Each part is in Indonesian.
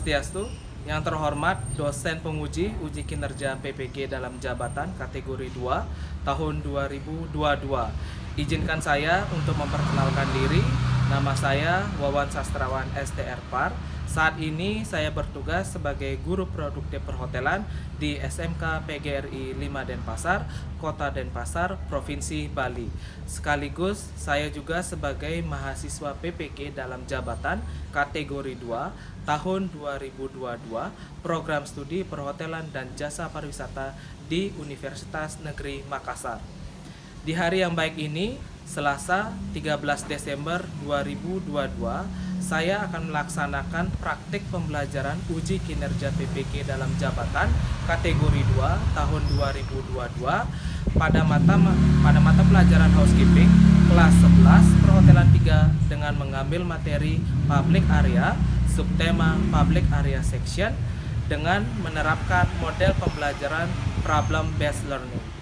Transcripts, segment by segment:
Swastiastu. Yang terhormat dosen penguji uji kinerja PPG dalam jabatan kategori 2 tahun 2022. Izinkan saya untuk memperkenalkan diri. Nama saya Wawan Sastrawan STR Par. Saat ini saya bertugas sebagai guru produktif perhotelan di SMK PGRI 5 Denpasar, Kota Denpasar, Provinsi Bali. Sekaligus saya juga sebagai mahasiswa PPG dalam jabatan kategori 2 tahun 2022, program studi perhotelan dan jasa pariwisata di Universitas Negeri Makassar. Di hari yang baik ini, Selasa 13 Desember 2022, saya akan melaksanakan praktik pembelajaran uji kinerja PPG dalam jabatan kategori 2 tahun 2022 pada mata pelajaran housekeeping kelas 11 perhotelan 3 dengan mengambil materi public area, subtema public area section dengan menerapkan model pembelajaran problem based learning.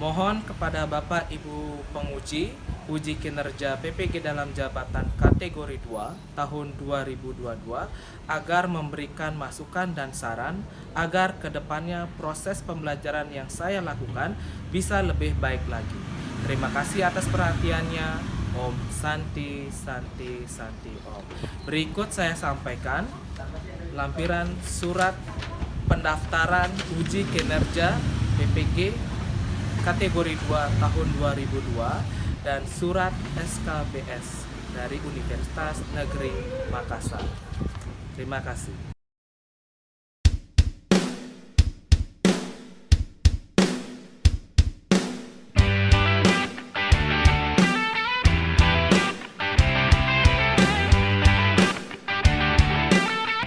Mohon kepada Bapak Ibu penguji uji kinerja PPG dalam jabatan kategori 2 tahun 2022 agar memberikan masukan dan saran agar kedepannya proses pembelajaran yang saya lakukan bisa lebih baik lagi. Terima kasih atas perhatiannya. Om Santi Santi Santi Om. Berikut saya sampaikan lampiran surat pendaftaran uji kinerja PPG kategori 2 tahun 2002 dan surat SKBS dari Universitas Negeri Makassar. Terima kasih.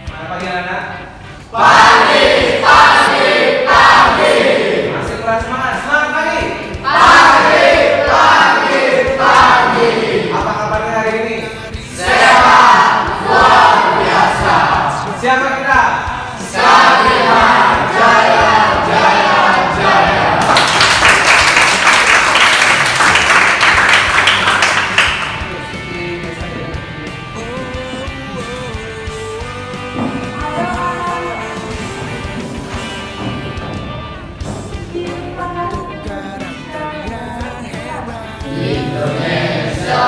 Selamat pagi anak. Pagi, pagi, pagi. Masih keras semangat. Selamat pagi. Pagi, pagi, pagi. Apa kabarnya hari ini? Sehat, luar biasa. Siapa kita? Sakina Jaya, Jaya, Jaya. Indonesia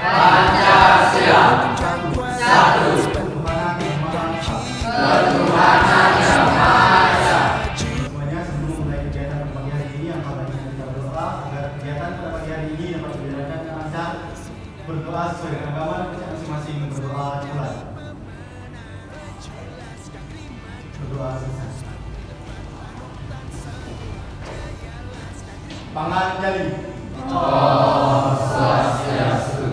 Pancasila, satu ketuhanan yang maha esa. Semuanya sebelum memulai kegiatan pada pagi hari ini, yang pertama kita berdoa agar kegiatan pada pagi hari ini dapat dijalankan dengan lancar. Berdoa sesuai dengan agama dan masing-masing berdoa mulai. Berdoa selesai. Pangan Jali. Om Swastiastu.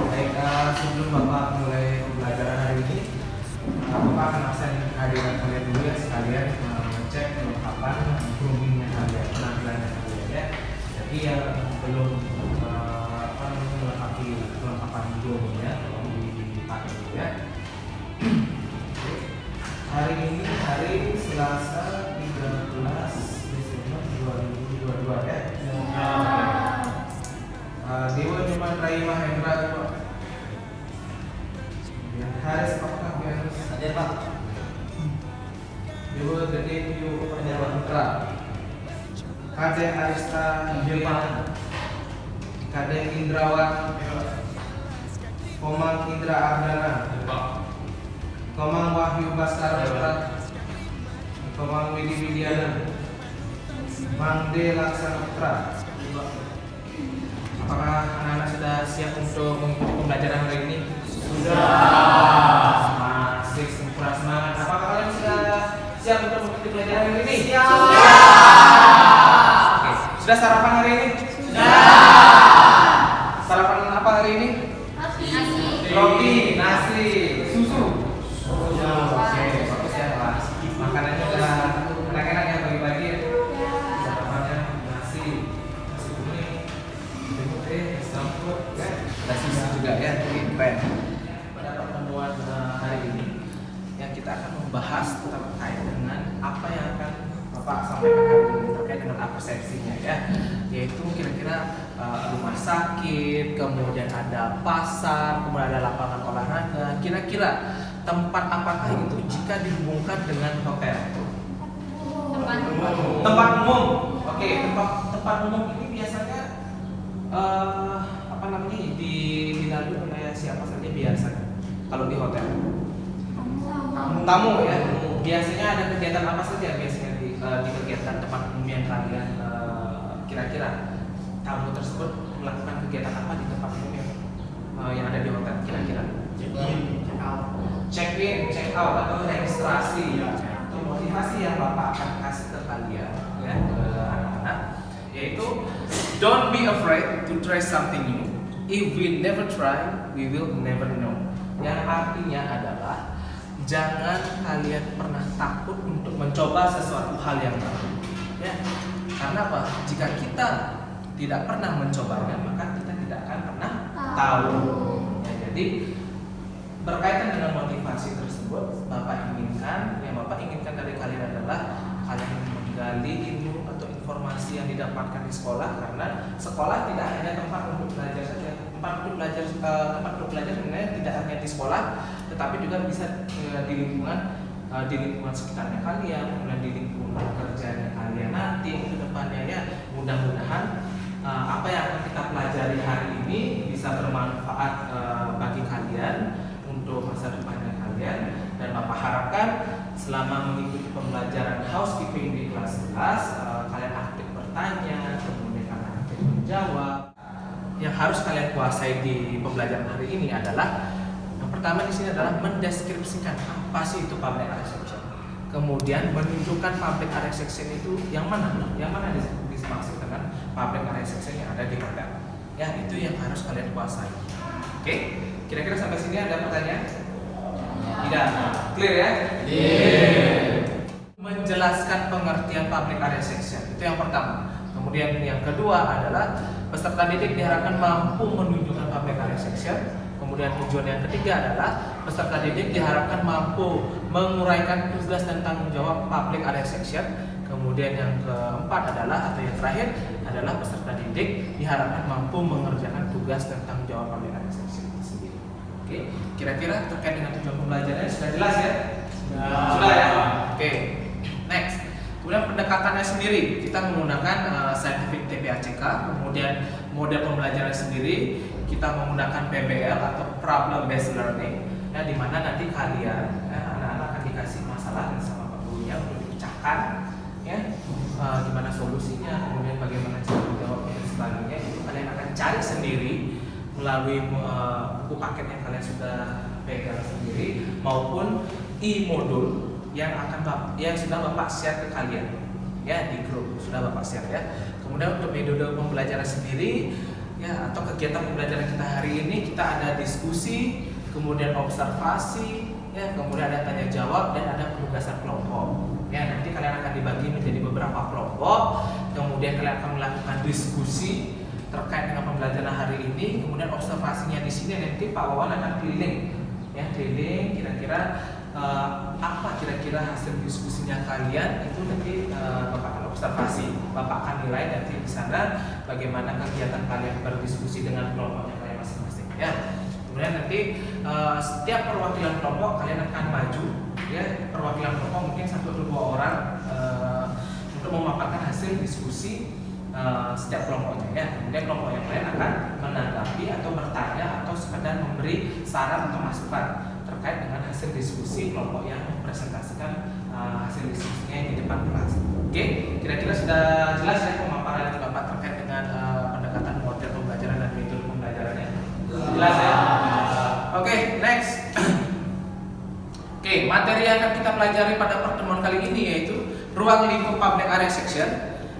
Baik, sebelum Bapak mulai pembelajaran hari ini, Bapak akan absen hadiran kalian dulu ya, sekalian ngecek kelengkapan groomingnya kalian, penampilannya kalian ya. Jadi yang belum melengkapi kelengkapan groomingnya, tolong dipakai dulu ya. Hari ini hari Selasa 13 Desember 2022 ya. Dewa Nyoman Rai Mahendra Pak. Haris apakah Haris? Hadir Pak. Dewa Gede Piu Penyewa Putra. Kade Arista Pak. Kade Indrawan. Komang Indra Ardana. Komang Wahyu Baskara Putra. Komang Widi Widiana. Mang D Laksana Putra. Apakah anak-anak sudah siap untuk mengikuti pembelajaran hari ini? Sudah. Masih sempurna semangat. Apakah kalian sudah siap untuk mengikuti pembelajaran hari ini? Sudah. Oke. Sudah sarapan hari ini? Sudah. Sarapan apa hari ini? Roti, nasi, susu. Oke, bagus ya Pak. Makanannya udah enak-enak ya pagi-pagi ya. Sarapannya nasi kuning, es campur, ya. Ada susu juga ya, ini keren. Pada pertemuan hari ini yang kita apa yang akan Bapak sampaikan hari ini terkait dengan persepsinya ya, yaitu kira-kira rumah sakit, kemudian ada pasar, kemudian ada lapangan olahraga. Kira-kira tempat apakah itu jika dihubungkan dengan hotel? Tempat umum. Oke, tempat umum ini biasanya apa namanya dilalui oleh siapa saja biasanya? Kalau di hotel? Tamu ya. Biasanya ada kegiatan apa saja biasanya di kegiatan tempat umum yang kalian kira-kira tamu tersebut melakukan kegiatan apa di tempat umum yang ada di hotel kira-kira? Check in, check out atau registrasi atau motivasi yang Bapak akan kasih ke kalian ya, ke anak-anak, yaitu don't be afraid to try something new. If we never try, we will never know. Yang artinya adalah jangan kalian pernah takut untuk mencoba sesuatu hal yang baru ya. Karena apa? Jika kita tidak pernah mencobanya, maka kita tidak akan pernah tahu ya, jadi berkaitan dengan motivasi tersebut, Bapak inginkan dari kalian adalah kalian menggali ilmu atau informasi yang didapatkan di sekolah, karena sekolah tidak hanya tempat untuk belajar saja. Tempat untuk belajar sebenarnya tidak hanya di sekolah, tetapi juga bisa di lingkungan sekitarnya kalian, kemudian di lingkungan kerjanya kalian nanti ke depannya ya. Mudah-mudahan apa yang akan kita pelajari hari ini bisa bermanfaat bagi kalian untuk masa depannya kalian, dan Bapak harapkan selama mengikuti pembelajaran housekeeping di kelas 11 kalian aktif bertanya, kemudian kalian aktif menjawab. Yang harus kalian kuasai di pembelajaran hari ini adalah yang pertama di sini adalah mendeskripsikan apa sih itu public area section. Kemudian menunjukkan public area section itu yang mana dimaksud dengan public area section yang ada di hotel. Ya, itu yang harus kalian kuasai. Oke? Kira-kira sampai sini ada pertanyaan? Tidak. Clear ya? Menjelaskan pengertian public area section itu yang pertama. Kemudian yang kedua adalah peserta didik diharapkan mampu menunjukkan public area section. Kemudian tujuan yang ketiga adalah peserta didik diharapkan mampu menguraikan tugas dan tanggung jawab public area section. Kemudian yang keempat adalah atau yang terakhir adalah peserta didik diharapkan mampu mengerjakan tugas dan tanggung jawab public area section sendiri. Oke, kira-kira terkait dengan tujuan pembelajarannya sudah jelas ya? Sudah ya? Oke, next. Kemudian pendekatannya sendiri kita menggunakan scientific TPACK. Kemudian model pembelajaran sendiri kita menggunakan PBL atau problem based learning, ya, di mana nanti kalian anak-anak akan dikasih masalah sama Pak Gurunya untuk dipecahkan, ya, gimana solusinya, kemudian bagaimana cara menjawabnya dan sebagainya. Itu kalian akan cari sendiri melalui buku paket yang kalian sudah pegang sendiri maupun e-modul yang sudah Bapak share ke kalian ya di grup, sudah Bapak share ya. Kemudian untuk metode pembelajaran sendiri ya, atau kegiatan pembelajaran kita hari ini kita ada diskusi, kemudian observasi ya, kemudian ada tanya jawab dan ada penugasan kelompok ya. Nanti kalian akan dibagi menjadi beberapa kelompok, kemudian kalian akan melakukan diskusi terkait dengan pembelajaran hari ini. Kemudian observasinya di sini nanti Pak Wawan akan keliling ya, keliling kira-kira apa kira-kira hasil diskusinya kalian itu nanti Bapak akan observasi, Bapak akan nilai nanti di sana bagaimana kegiatan kalian berdiskusi dengan kelompoknya kalian masing-masing ya. Kemudian nanti setiap perwakilan kelompok kalian akan maju ya, perwakilan kelompok mungkin 1 atau 2 orang untuk memaparkan hasil diskusi setiap kelompoknya ya. Kemudian kelompok yang lain akan menanggapi atau bertanya atau sekedar memberi saran atau masukan terkait dengan hasil diskusi kelompok yang mempresentasikan hasil diskusinya di depan kelas. Oke, kira-kira sudah jelas ya pemaparan dari Bapak terkait dengan pendekatan model pembelajaran dan metode pembelajarannya? Jelas ya? Oke, next. Oke, materi yang akan kita pelajari pada pertemuan kali ini yaitu ruang lingkup public area section.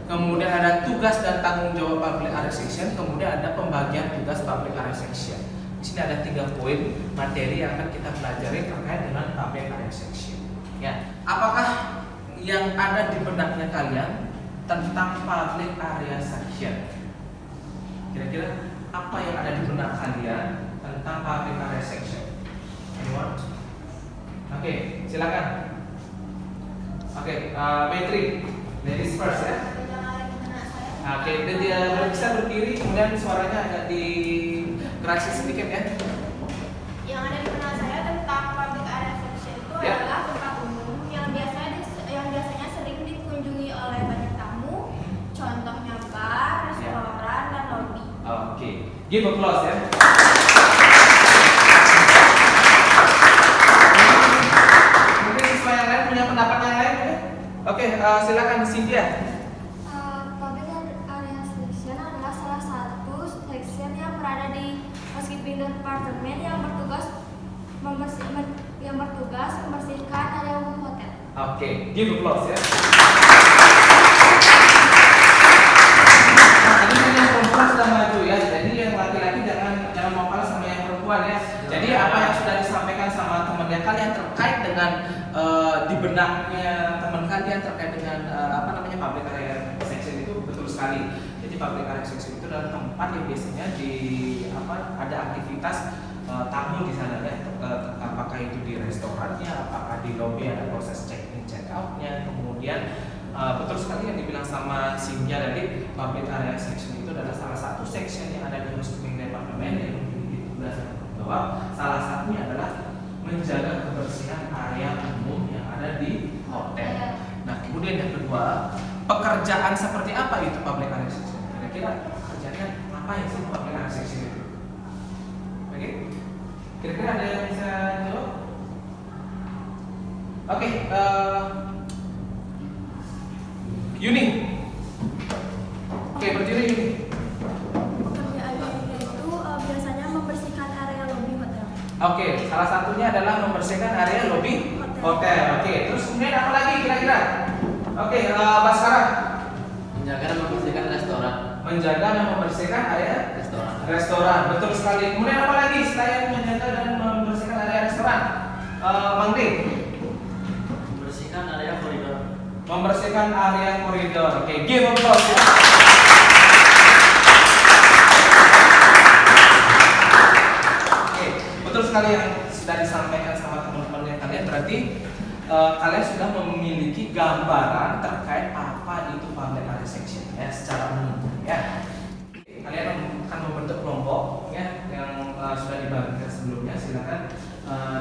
Kemudian ada tugas dan tanggung jawab public area section, kemudian ada pembagian tugas public area section. Di sini ada 3 poin materi yang akan kita pelajari terkait dengan public area section. Ya, apakah yang ada di benaknya kalian tentang public area section? Kira-kira apa yang ada di benak kalian tentang public area section? Anyone? Oke, silakan. Oke, Petri, ladies first ya. Oke, dan dia bisa berdiri, kemudian suaranya agak dikerasi sedikit ya. Yang ada di benak saya tentang public area section itu Ya. adalah tempat umum yang biasanya sering dikunjungi oleh banyak tamu, contohnya bar, restoran, dan lobi. Oke, give applause ya. Mungkin siswa yang lain punya pendapat yang lain ya? Oke, silakan Cynthia. Public area section adalah salah satu section yang berada di housekeeping department yang bertugas membersihkan area umum hotel. Oke, give applause ya. Tadi kan yang perempuan sudah maju ya, jadi yang laki-laki jangan mau kalah sama yang perempuan ya. Jadi apa yang sudah disampaikan sama temannya kalian terkait dengan di benaknya teman kalian terkait dengan public area section itu betul sekali. Jadi public area section itu adalah tempat yang biasanya ada aktivitas tamu di sana ya, apakah itu di restorannya, apakah di lobby ada proses check in check outnya, kemudian betul sekali yang dibilang sama Cynthia tadi, public area section itu adalah salah satu section yang ada di housekeeping department yang memiliki tugas bahwa salah satunya adalah menjaga kebersihan area umum yang ada di hotel. Nah kemudian yang kedua, pekerjaan seperti apa itu public area section? Kira-kira pekerjaannya apa yang sih public area section itu? Oke, kira-kira ada yang bisa jawab? Oke, Yuni. Oke, berdiri Yuni. Pekerjaannya itu biasanya membersihkan area lobi hotel. Oke, salah satunya adalah membersihkan area lobi hotel. Oke, terus kemudian apa lagi kira-kira? Oke, Baskara. Menjaga dan membersihkan restoran. Menjaga dan membersihkan area restoran. Betul sekali. Kemudian apa lagi selain menjaga dan membersihkan area restoran? Mang Ding. Membersihkan area koridor. Membersihkan area koridor. Oke, give applause ya. Oke, betul sekali yang sudah disampaikan sama teman-teman yang kalian, berarti kalian sudah memiliki gambaran terkait apa itu public area section ya secara umum ya. Kalian akan membentuk kelompok ya yang sudah dibagikan sebelumnya. Silakan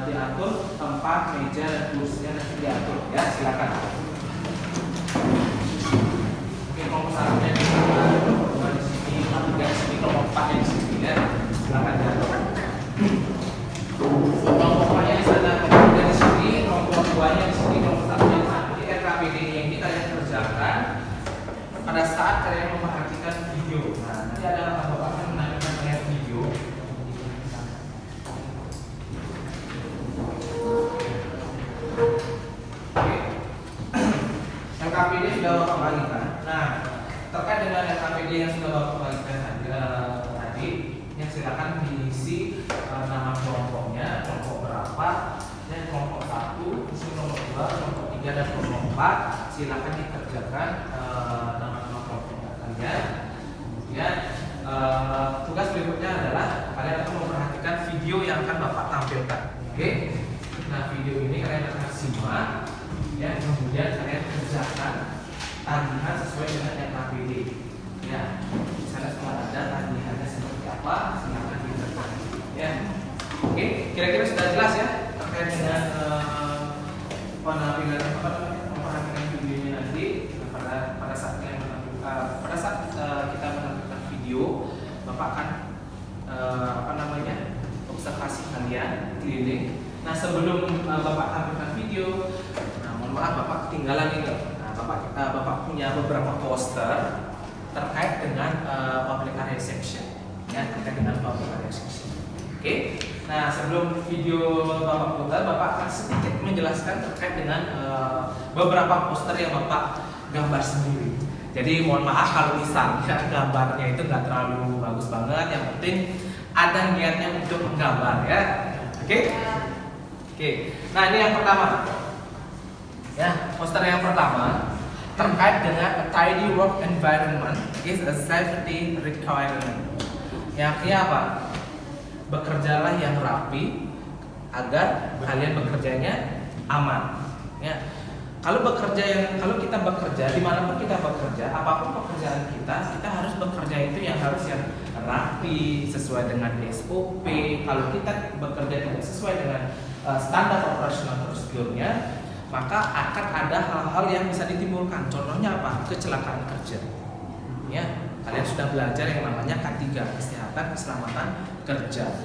diatur tempat, meja, dan kursinya nanti diatur ya. Silakan. Oke, kelompok satunya di sana, kelompok dua di sini, kelompok tiga di sini, kelompok empatnya di sini ya. Silakan diatur. Kelompok empatnya di sana, kelompok tiga di sini, kelompok duanya di sini, kelompok satunya di sana. Jadi RKPD yang ini kalian kerjakan pada saat kalian memperhatikan video. Nah, nanti ada bapak akan menampilkan kalian video. Oke. LKPD sudah bapak bagikan. Nah, terkait dengan LKPD yang sudah bapak bagikan tadi, yang silakan diisi nama kelompoknya, kelompok berapa, dan kelompok 1, kelompok 2, kelompok 3, dan kelompok 4. Silakan dikerjakan nama-nama kelompok kalian. Kemudian tugas berikutnya adalah kalian akan memperhatikan video yang akan bapak tampilkan. Oke? Nah, video ini kalian akan simak. Ya, kemudian kalian kerjakan tagihan sesuai dengan LKPD. Ya, di sana semua ada tagihannya seperti apa. Silakan dikerjakan. Ya, oke. Kira-kira sudah jelas ya terkait dengan penampilan memperhatikan videonya nanti pada saat kita menampilkan video, bapak akan observasi kalian keliling. Nah, sebelum bapak tampilkan video, mohon maaf bapak ketinggalan ini. Nah, bapak punya beberapa poster terkait dengan public area section. Ya, terkait dengan public area section. Oke. Nah, sebelum video bapak putar, bapak akan sedikit menjelaskan terkait dengan beberapa poster yang bapak gambar sendiri. Jadi mohon maaf kalau misalnya gambarnya itu nggak terlalu bagus banget. Yang penting ada niatnya untuk menggambar ya. Oke. Oke. Nah, ini yang pertama. Ya, poster yang pertama terkait dengan a tidy work environment is a safety requirement. Yang artinya apa? Bekerjalah yang rapi agar kalian bekerjanya aman. Ya. kalau kita bekerja dimanapun kita bekerja, apapun pekerjaan kita harus bekerja itu yang rapi, sesuai dengan SOP. Kalau kita bekerja tidak sesuai dengan standar operasional prosedurnya, maka akan ada hal-hal yang bisa ditimbulkan. Contohnya apa? Kecelakaan kerja. Ya, kalian sudah belajar yang namanya K3, kesehatan keselamatan kerja.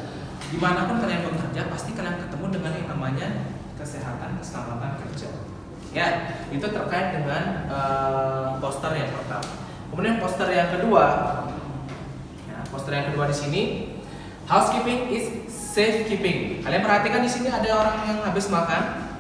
Dimanapun kalian bekerja, pasti kalian ketemu dengan yang namanya kesehatan keselamatan kerja. Ya, itu terkait dengan poster yang pertama. Kemudian poster yang kedua, di sini, housekeeping is safekeeping. Kalian perhatikan di sini ada orang yang habis makan.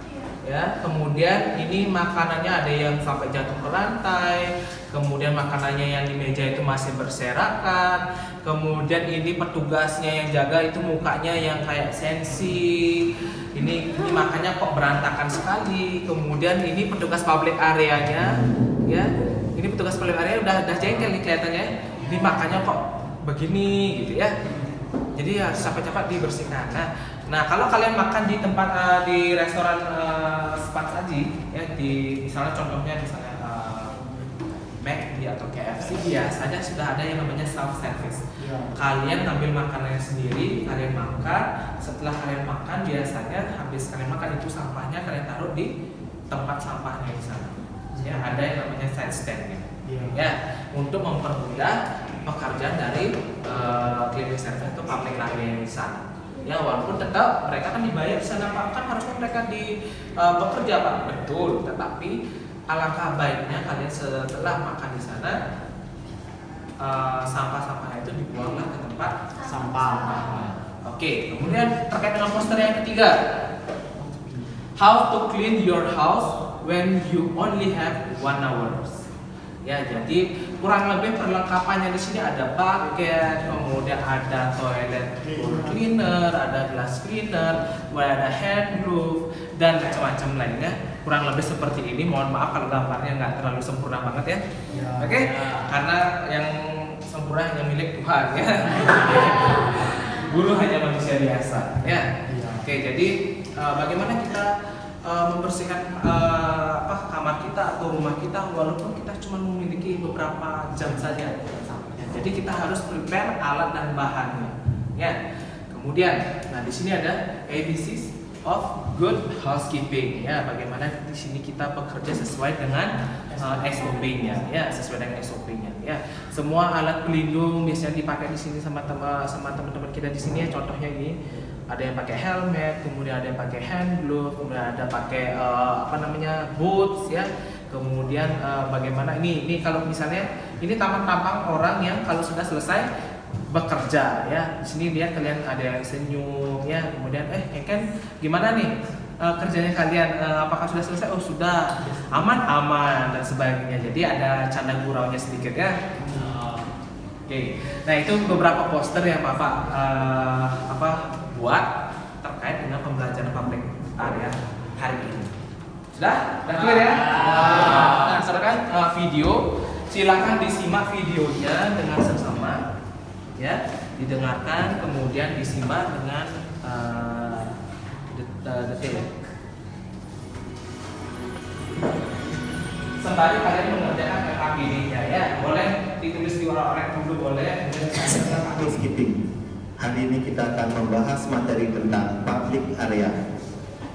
Ya, kemudian ini makanannya ada yang sampai jatuh ke lantai, kemudian makanannya yang di meja itu masih berserakan, kemudian ini petugasnya yang jaga itu mukanya yang kayak sensi, ini makanya kok berantakan sekali, kemudian ini petugas public areanya, ya, ini petugas public area udah jengkel nih kelihatannya, ini makanya kok begini gitu ya. Jadi ya cepat-cepat dibersihkan. Nah kalau kalian makan di tempat di restoran cepat saji, ya misalnya contohnya McD atau KFC, biasanya sudah ada yang namanya self service. Kalian ambil makanannya sendiri, kalian makan. Setelah kalian makan, biasanya habis kalian makan itu sampahnya kalian taruh di tempat sampahnya di sana. Ya ada yang namanya side stand-nya. Ya untuk mempermudah pekerjaan dari cleaning service atau public area di sana. Ya walaupun tetap mereka kan dibayar di sana Pak, kan harusnya mereka bekerja Pak, betul. Tetapi alangkah baiknya kalian setelah makan di sana sampah-sampah itu dibuanglah ke tempat sampah. Oke, kemudian terkait dengan poster yang ketiga, how to clean your house when you only have 1 hour. Ya, jadi kurang lebih perlengkapannya di sini ada bucket, kemudian ada toilet cleaner, ada glass cleaner, ada hand glove dan macam-macam lainnya. Kurang lebih seperti ini. Mohon maaf kalau gambarnya nggak terlalu sempurna banget ya. Oke? Karena yang sempurna hanya milik Tuhan ya. Guru hanya manusia biasa ya. Oke, jadi bagaimana kita membersihkan kamar kita atau rumah kita walaupun kita cuma memiliki beberapa jam saja. Jadi kita harus prepare alat dan bahannya. Ya. Kemudian, nah di sini ada ABCs of good housekeeping. Ya, bagaimana di sini kita bekerja sesuai dengan SOP-nya. Ya, sesuai dengan SOP-nya. Ya, semua alat pelindung biasanya dipakai di sini sama teman-teman kita di sini. Ya, contohnya ini. Ada yang pakai helmet, kemudian ada yang pakai hand glove, kemudian ada pakai boots ya. Kemudian bagaimana ini kalau misalnya ini tampang orang yang kalau sudah selesai bekerja ya. Di sini lihat kalian ada yang senyum ya. Kemudian kan gimana nih kerjanya kalian? Apakah sudah selesai? Oh sudah, aman dan sebagainya. Jadi ada canda guraunya sedikit ya. Oke. Nah itu beberapa poster yang Bapak buat terkait dengan pembelajaran public area hari ini. Sudah clear ya? Nah, sekarang video, silakan disimak videonya dengan seksama, ya, didengarkan, kemudian disimak dengan detail. Sembari kalian mengerjakan PKBD-nya ya, boleh ditulis di orek dulu boleh. Housekeeping. Hari ini kita akan membahas materi tentang public area.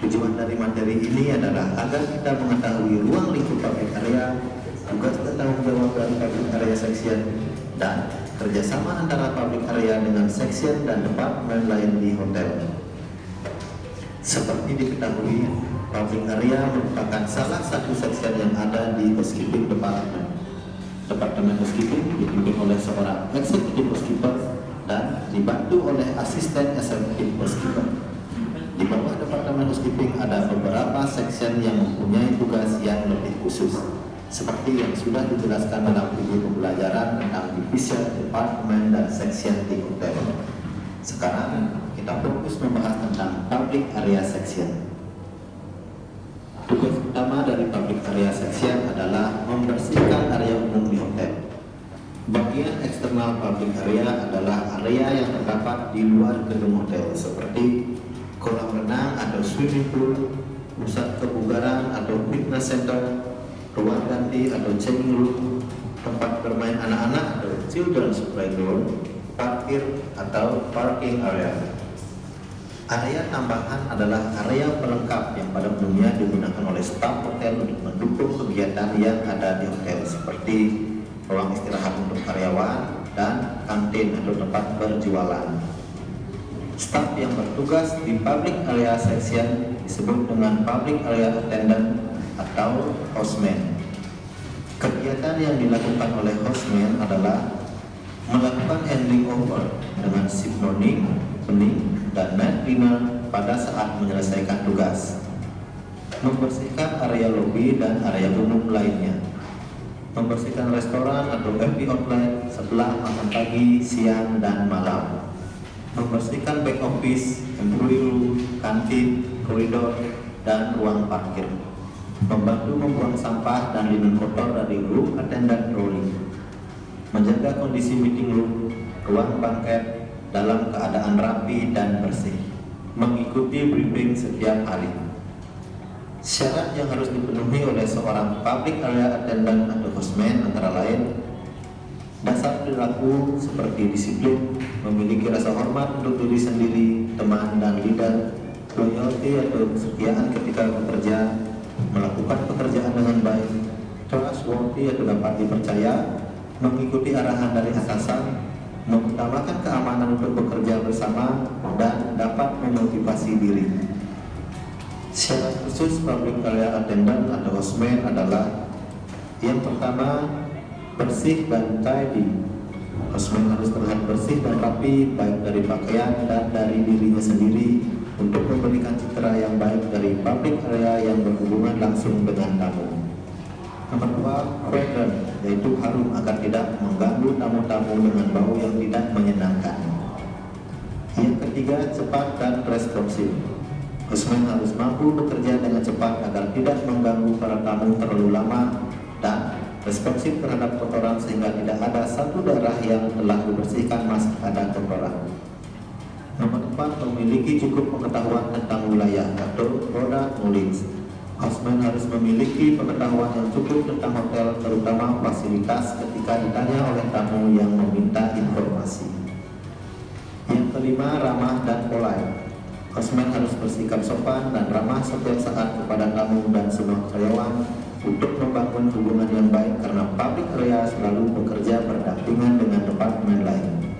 Tujuan dari materi ini adalah agar kita mengetahui ruang lingkup public area, tugas dan tanggung jawab dari public area section, dan kerjasama antara public area dengan section dan departemen lain di hotel. Seperti diketahui, public area merupakan salah satu section yang ada di housekeeping department. Departemen housekeeping dipimpin oleh seorang executive housekeeper dan dibantu oleh asisten executive housekeeper. Di bawah departemen housekeeping ada beberapa section yang mempunyai tugas yang lebih khusus, seperti yang sudah dijelaskan dalam video pembelajaran tentang division, departemen, dan section di hotel. Sekarang kita fokus membahas tentang public area section. Tugas utama dari public area section adalah membersihkan area umum di hotel. Bagian eksternal public area adalah area yang terdapat di luar gedung hotel seperti kolam renang atau swimming pool, pusat kebugaran atau fitness center, ruang ganti atau changing room, tempat bermain anak-anak atau children's playground, parkir atau parking area. Area tambahan adalah area pelengkap yang pada umumnya digunakan oleh staf hotel untuk mendukung kegiatan yang ada di hotel seperti ruang istirahat untuk karyawan dan kantin atau tempat berjualan. Staf yang bertugas di public area section disebut dengan public area attendant atau hostman. Kegiatan yang dilakukan oleh hostman adalah melakukan handing over dengan shift morning, evening, dan night cleaner pada saat menyelesaikan tugas, membersihkan area lobi dan area umum lainnya, membersihkan restoran atau FB outlet setelah makan pagi, siang, dan malam, membersihkan back office, employee room, kantin, koridor, dan ruang parkir, membantu membuang sampah dan linen kotor dari room attendant trolley, menjaga kondisi meeting room, ruang banquet dalam keadaan rapi dan bersih, mengikuti briefing setiap hari. Syarat yang harus dipenuhi oleh seorang public area attendant atau hostman antara lain dasar perilaku seperti disiplin, memiliki rasa hormat untuk diri sendiri, teman, dan leader, loyalty atau kesetiaan ketika bekerja, melakukan pekerjaan dengan baik, trustworthy atau dapat dipercaya, mengikuti arahan dari atasan, mengutamakan keamanan untuk bekerja bersama, dan dapat memotivasi diri. Syarat khusus public area attendant atau hostman adalah yang pertama, bersih dan tidy. Hostman harus terlihat bersih dan rapi baik dari pakaian dan dari dirinya sendiri untuk memberikan citra yang baik dari public area yang berhubungan langsung dengan tamu. Nomor 2, fragrant, yaitu harum agar tidak mengganggu tamu-tamu dengan bau yang tidak menyenangkan. Yang ketiga, cepat dan responsif. Hostman harus mampu bekerja dengan cepat agar tidak mengganggu para tamu terlalu lama dan responsif terhadap kotoran sehingga tidak ada satu daerah yang telah dibersihkan masih ada kotoran. Nomor 4, memiliki cukup pengetahuan tentang wilayah atau product knowledge. Hostman harus memiliki pengetahuan yang cukup tentang hotel, terutama fasilitas ketika ditanya oleh tamu yang meminta informasi. Yang kelima, ramah dan polite. Hostman harus bersikap sopan dan ramah setiap saat kepada tamu dan semua karyawan untuk membangun hubungan yang baik karena public area selalu bekerja berdampingan dengan departemen lain.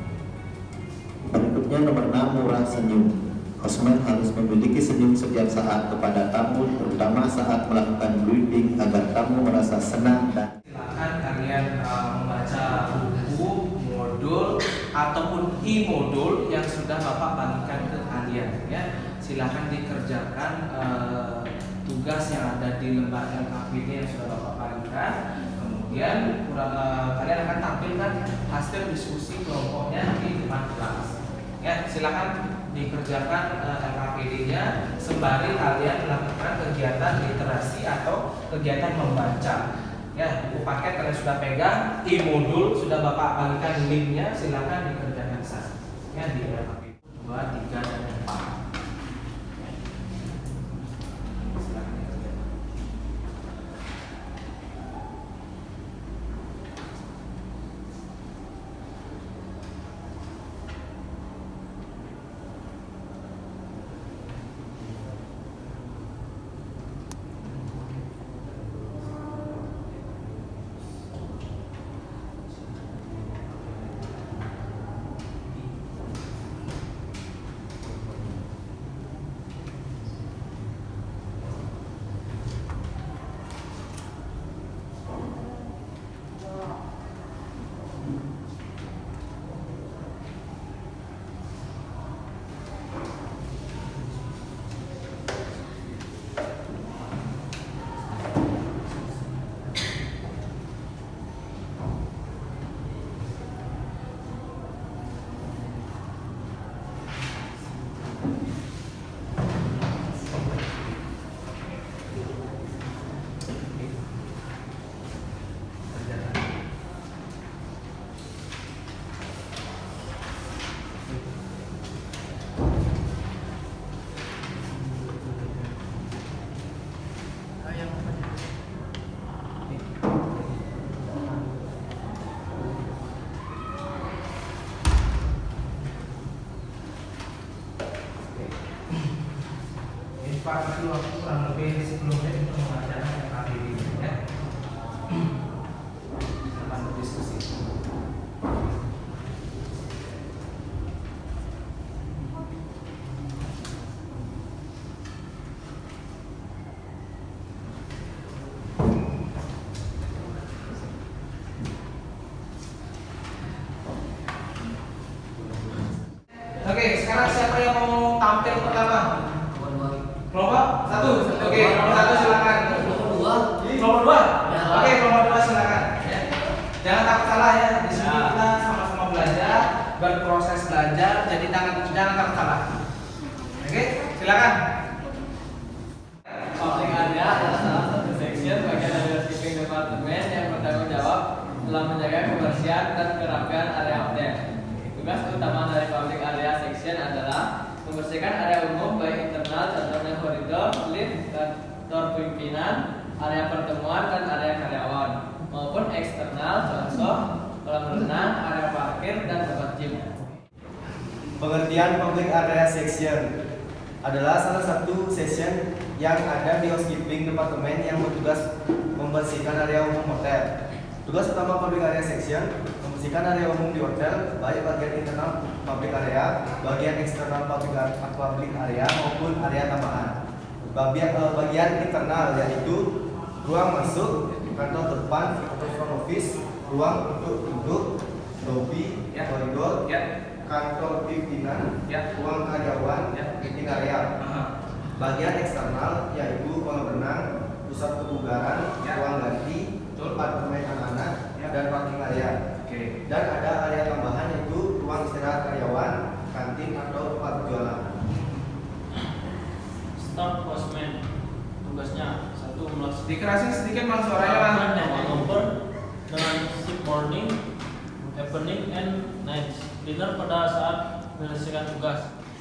Berikutnya nomor 6, murah senyum. Hostman harus memiliki senyum setiap saat kepada tamu, terutama saat melakukan greeting agar tamu merasa senang dan Silakan kalian membaca buku, modul ataupun e-modul yang sudah Bapak bagikan ke kalian ya. Silakan dikerjakan tugas yang ada di lembar LKPD yang sudah Bapak bagikan. Kemudian kalian akan tampilkan hasil diskusi kelompoknya di depan kelas. Ya, silakan dikerjakan LKPD-nya sembari kalian melakukan kegiatan literasi atau kegiatan membaca. Ya, buku paket kalian sudah pegang, e-modul sudah Bapak bagikan linknya, silakan dikerjakan saja. Ya, di LKPD 2, 3, dan 4. sepakati waktu kurang lebih 10 menit untuk mengajarkan yang kali ini ya. Silakan berdiskusi. Oke, sekarang siapa yang mau tampil pertama? Kelompok 1. Oke, kelompok 1 silakan. Kelompok 2. Ya. Oke, kelompok 2 silakan. Ya. Jangan takut salah ya. Di sini kita sama-sama belajar, berproses belajar, jadi jangan takut salah. Oke, silakan. Public area adalah salah satu section bagian dari housekeeping departemen yang bertanggung jawab dalam menjaga kebersihan dan kerapian area hotel. Tugas utama dari public area section adalah membersihkan area umum baik internal contohnya koridor, lift, kantor pimpinan, area pertemuan dan area karyawan, maupun eksternal contoh kolam renang, area parkir dan tempat gym. Pengertian public area section adalah salah satu section yang ada di housekeeping departemen yang bertugas membersihkan area umum hotel. Tugas utama public area section membersihkan area umum di hotel, baik bagian internal public area, bagian eksternal public area maupun area tambahan. Bagian internal yaitu ruang masuk, kantor depan atau front office, ruang untuk duduk, lobby, Ya. koridor, Ya. kantor pimpinan, Ya. ruang karyawan, Ya. meeting area. Aha. Bagian eksternal yaitu kolam renang, pusat kebugaran, Ya. ruang ganti, Betul. tempat bermain anak-anak, Ya. dan parking area. Oke. Dan ada area tambahan yaitu ruang istirahat karyawan, kantin atau tempat jualan. Staff postman tugasnya 1 melaksanakan Dikerasin sedikit Bang suaranya Bang. hangover dengan shift morning, evening, and night dinner pada saat menyelesaikan tugas.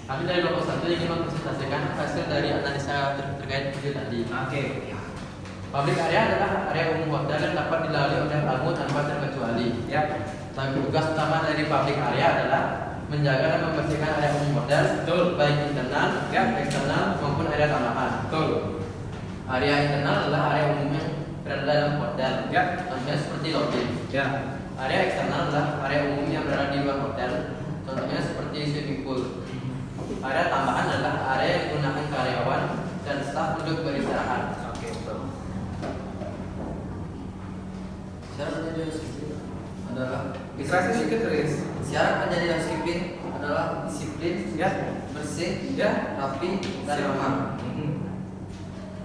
Kami dari kelompok 1 ingin mempresentasikan hasil dari analisa terkait video tadi. Oke. Public area adalah area umum hotel yang dapat dilalui oleh tamu tanpa terkecuali. Ya. Tugas utama dari public area adalah menjaga dan membersihkan area umum hotel, Betul. baik internal, Ya. eksternal maupun area tambahan. Betul. Area internal adalah area umum yang berada dalam hotel. Ya. Contohnya seperti lobby. Ya. Area eksternal adalah area umum yang berada di luar hotel. Contohnya seperti swimming pool. Area tambahan adalah area yang digunakan karyawan dan staf untuk beristirahat. Oke, betul. Syarat menjadi housekeeping adalah Dikerasin sedikit Riz. Syarat menjadi housekeeping adalah disiplin, Ya. bersih, Ya. rapi, dan Siap. ramah. Mhm.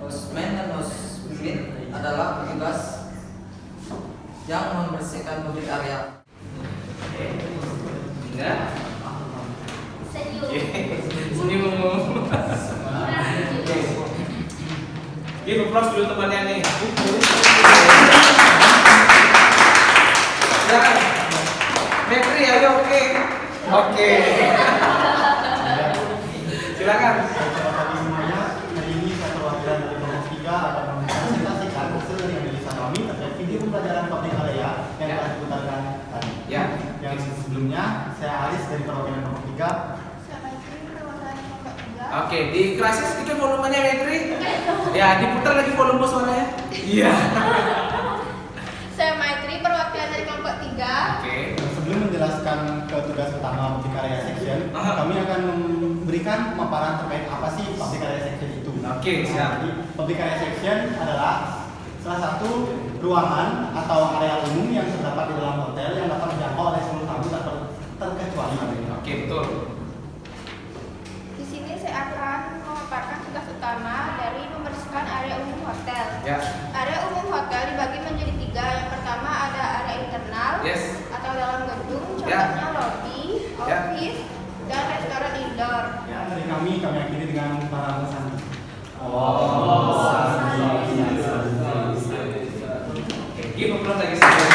Houseman dan housekeeping adalah petugas yang membersihkan public area. Ya. Senyum. Senyum. Give applause dulu temannya nih. Silakan. Mepri, ayo oke. Oke. Silakan. Secara tadi semuanya, hari ini saya perwakilan dari kelompok 3 akan mempresentasikan hasil dari analisa kami terkait video pembelajaran public area yang Ya. telah diputarkan tadi. Ya. Yang sebelumnya, saya Aris dari perwakilan kelompok 3. Oke, dikerasin sedikit volumenya Mepri. Ya, diputar lagi volume suaranya. Iya. Saya Maitri, perwakilan dari kelompok 3. Oke. Sebelum menjelaskan ke tugas utama public area section, Aha. kami akan memberikan pemaparan terkait apa sih public area section itu. Oke, siap. Jadi, public area section adalah salah satu ruangan atau area umum yang terdapat di dalam hotel yang dapat dijangkau oleh seluruh tamu tanpa terkecuali. Oke, betul. Di sini saya akan memaparkan tugas utama dari membersihkan area umum hotel. Ya. Area umum hotel dibagi menjadi 3. Yang pertama ada area internal Yes. atau dalam gedung, Ya. contohnya lobby, Ya. office, dan restoran indoor. Ya, dari kami akhiri dengan para pesan. Oke, give applause lagi sedikit.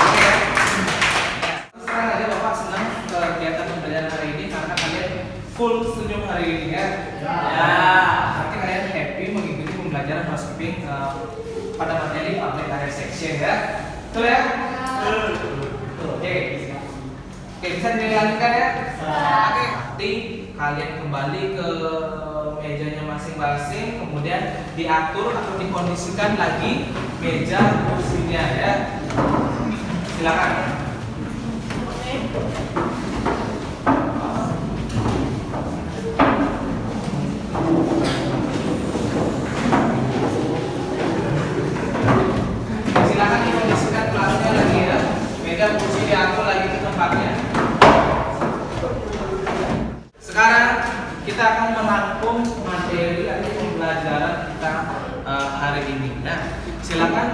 Oke ya. Terus terang aja Bapak senang kegiatan pembelajaran hari ini karena kalian full senyum hari ini ya. Ya. Berarti kalian happy mengikuti pembelajaran housekeeping pada materi public area section ya. Betul ya? Betul. Oke. Oke, bisa dilanjutkan ya? Oke, di kalian kembali ke mejanya masing-masing, kemudian diatur atau dikondisikan lagi meja kursinya ya. Silakan. Silakan dikondisikan kelasnya lagi ya. Meja kursi diatur lagi ke tempatnya. Sekarang kita akan merangkum materi atau pembelajaran kita hari ini. Nah, silakan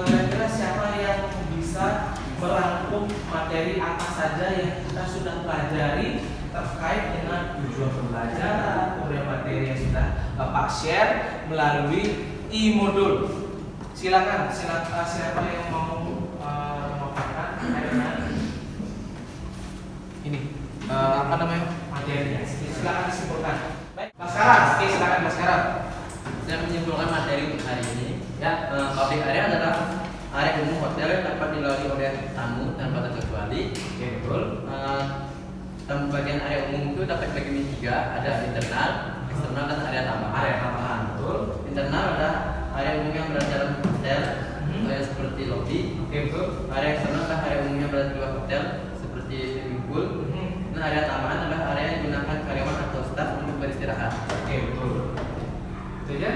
kira-kira siapa yang bisa merangkum materi apa saja yang kita sudah pelajari terkait dengan tujuan pembelajaran, kemudian materi yang sudah Bapak share melalui e-modul. Silakan siapa yang mau memaparkan terkait dengan ini apa namanya materinya. Silakan disimpulkan. Baik, Mas Karas. Oke, silakan Mas Karas. Saya menyimpulkan materi untuk hari ini. Ya, public area adalah area umum hotel yang dapat dilalui oleh tamu tanpa terkecuali. Oke, betul. Bagian area umum itu dapat dibagi menjadi tiga, ada internal, eksternal, dan area tambahan. Area tambahan, betul. Internal ada area umum yang berada dalam hotel, yang seperti lobby. Oke, betul. Area eksternal adalah area umum yang berada di luar hotel, seperti swimming pool. Nah, area tambahan adalah area yang digunakan karyawan atau staf untuk beristirahat. Oke, betul. Itu aja?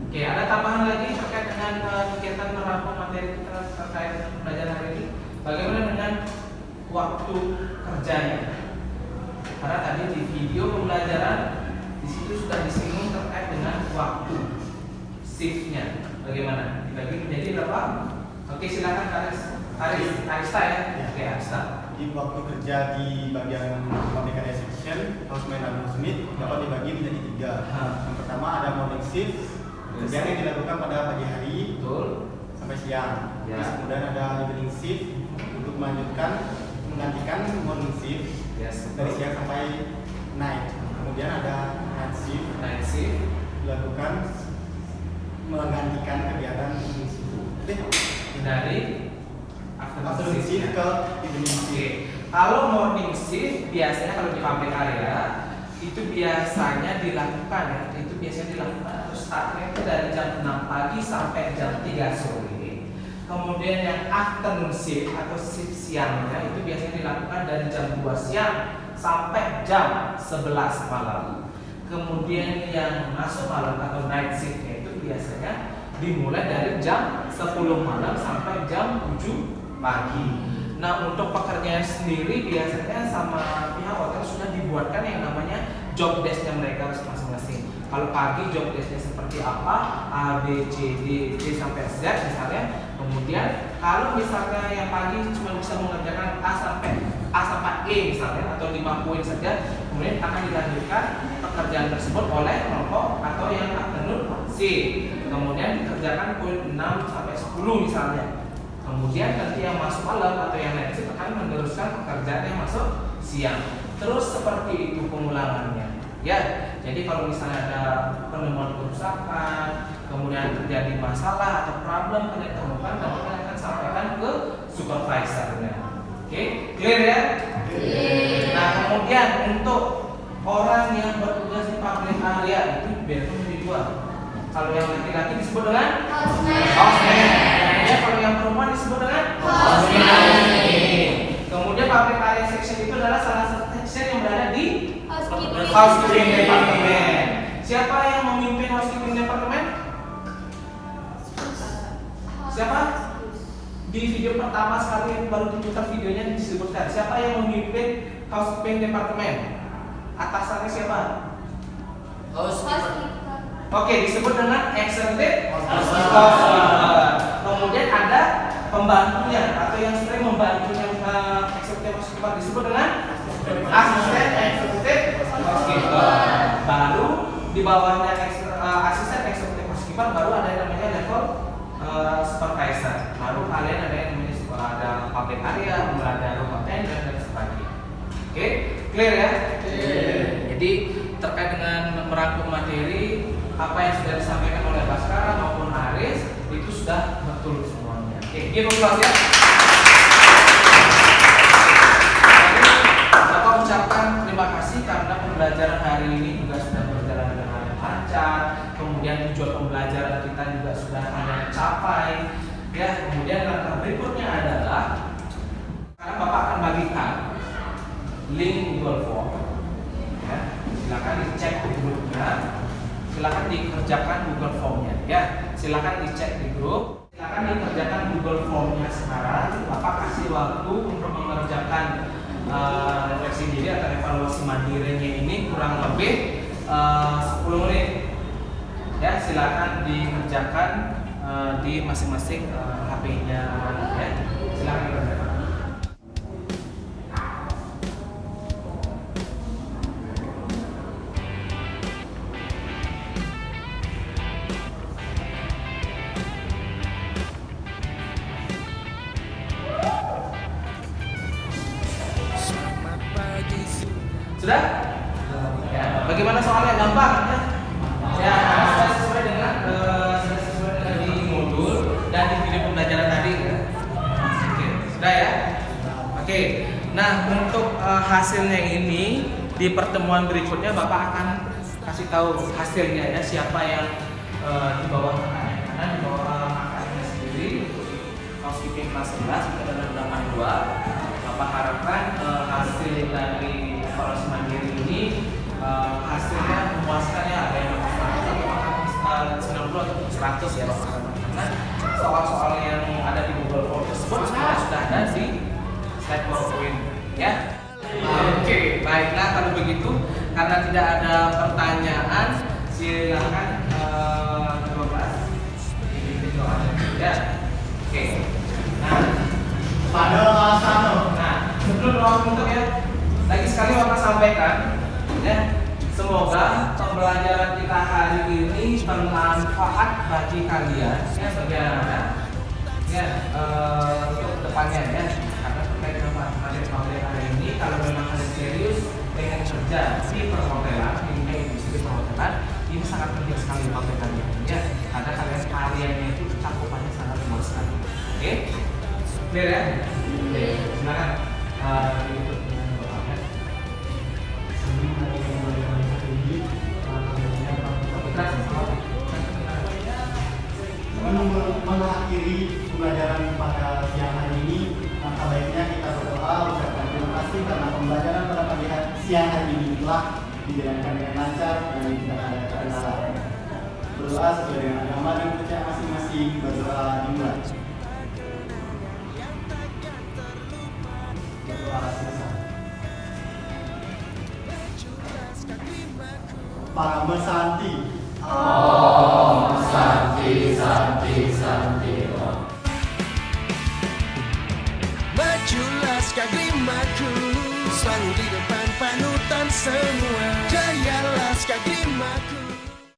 Oke, ada tambahan lagi terkait dengan kegiatan merangkum materi kita terkait dengan pembelajaran hari ini. Bagaimana dengan waktu kerjanya? Karena tadi di video pembelajaran di situ sudah disinggung terkait dengan waktu shiftnya. Bagaimana? Dibagi menjadi berapa? Oke, silakan Arista ya. Oke, Arista. Di waktu kerja di bagian public area section, houseman dan housemate dapat dibagi menjadi tiga. Yang pertama ada morning shift, kerjaan yang dilakukan pada pagi hari Betul. sampai siang. Ya. Terus kemudian ada evening shift untuk menggantikan morning shift Yes, dari betul. siang sampai night. Kemudian ada night shift Night shift. dilakukan menggantikan kegiatan evening shift. Dari Afternoon shift ke evening shift. Oke, kalau morning shift biasanya kalau di public area itu biasanya dilakukan ya, itu biasanya dilakukan atau startnya itu dari jam 6 pagi sampai jam 3 sore. Kemudian yang afternoon shift atau shift siangnya itu biasanya dilakukan dari jam 2 siang sampai jam 11 malam. Kemudian yang masuk malam atau night shiftnya itu biasanya dimulai dari jam 10 malam sampai jam 7 pagi. Nah, untuk pekerjaan sendiri biasanya sama pihak hotel sudah dibuatkan yang namanya job desk-nya mereka masing-masing. Kalau pagi job desk-nya seperti apa, A, B, C, D, C sampai Z misalnya. Kemudian kalau misalnya yang pagi cuma bisa mengerjakan A sampai E misalnya atau 5 poin saja, kemudian akan dilanjutkan pekerjaan tersebut oleh kelompok atau yang afternoon C. Kemudian dikerjakan poin 6 sampai 10 misalnya. Kemudian nanti yang masuk malam atau yang night shift akan meneruskan pekerjaan yang masuk siang. Terus seperti itu pengulangannya. Ya, jadi kalau misalnya ada penemuan kerusakan, kemudian terjadi masalah atau problem yang ditemukan, nanti kalian akan sampaikan ke supervisornya. Oke, clear ya? Nah, kemudian untuk orang yang bertugas di public area itu biasanya menjadi dua. Kalau yang laki-laki disebut dengan houseman. Kemudian kalau yang perempuan disebut dengan housekeeping. Kemudian public area section itu adalah salah satu section yang berada di housekeeping department. Siapa yang memimpin housekeeping department? Siapa? Di video pertama sekali yang baru diputar videonya disebutkan. Siapa yang memimpin housekeeping department? Atasannya siapa? Oke, disebut dengan executive housekeeper. Kemudian ada pembantunya atau yang sering membantu yang executive housekeeper disebut dengan asisten executive housekeeper. Baru di bawahnya asisten executive housekeeper baru ada yang namanya level supervisor. Baru kalian ada yang namanya ada public area, ada rumah tenda dan sebagainya. Oke, clear ya? Jadi terkait dengan merangkum materi apa yang sudah disampaikan oleh Baskara maupun Aris itu sudah betul semuanya. Oke, give applause ya. Jadi, Bapak ucapkan terima kasih karena pembelajaran Ya, kemudian langkah berikutnya adalah sekarang Bapak akan bagikan link Google Form. Ya, silakan dicek di grupnya, silakan dikerjakan Google Formnya. Ya, silakan dicek di grup, silakan dikerjakan Google Formnya sekarang. Bapak kasih waktu untuk mengerjakan refleksi diri atau evaluasi mandirinya ini kurang lebih 10 menit. Ya, silakan dikerjakan di masing-masing HP-nya. Ya, silakan dikerjakan. Sudah? Ya, bagaimana soalnya gampang ya? Ya, sudah sesuai dengan di modul dan di video pembelajaran tadi ya. Oke, sudah ya? Oke. Nah, untuk hasilnya ini di pertemuan berikutnya Bapak akan kasih tahu hasilnya ya, siapa yang di bawah kakaknya. Karena di bawah kakaknya sendiri housekeeping kelas 11 itu adalah 82. Bapak harapkan hasil dari evaluasi mandiri ini hasilnya memuaskan ya, ada yang 90 atau 100 ya Bapak. Karena soal-soal yang ada di Google Form tersebut sebenarnya sudah ada di slide PowerPoint ya. Oke, baiklah kalau begitu karena tidak ada pertanyaan silakan 12 ya. Oke. Nah, Pada Asano. nah, sebelum Bapak tutup ya, lagi sekali Bapak sampaikan ya, semoga pembelajaran kita hari ini bermanfaat bagi kalian ya, bagi anak-anak ya, untuk depannya ya, karena terkait dengan materi hari ini, kalau memang kalian serius pengen kerja di perhotelan, di dunia industri perhotelan, ini sangat penting sekali bagi kalian ya, karena kalian karyanya itu cakupannya sangat luas sekali. Oke? Clear ya? Oke, silakan. Diikut dengan Bapak. Mengakhiri pembelajaran pada siang hari ini, maka baiknya kita berdoa ucapkan terima kasih karena pembelajaran pada pagi siang hari ini telah dijalankan dengan lancar dan tidak ada kendala. Berdoa sesuai dengan agama dan percaya masing-masing. Berdoa dimulai. Berdoa selesai. Para mesanti. Majulah Skagrimaku, selalu di depan panutan semua. Jayalah Skagrimaku.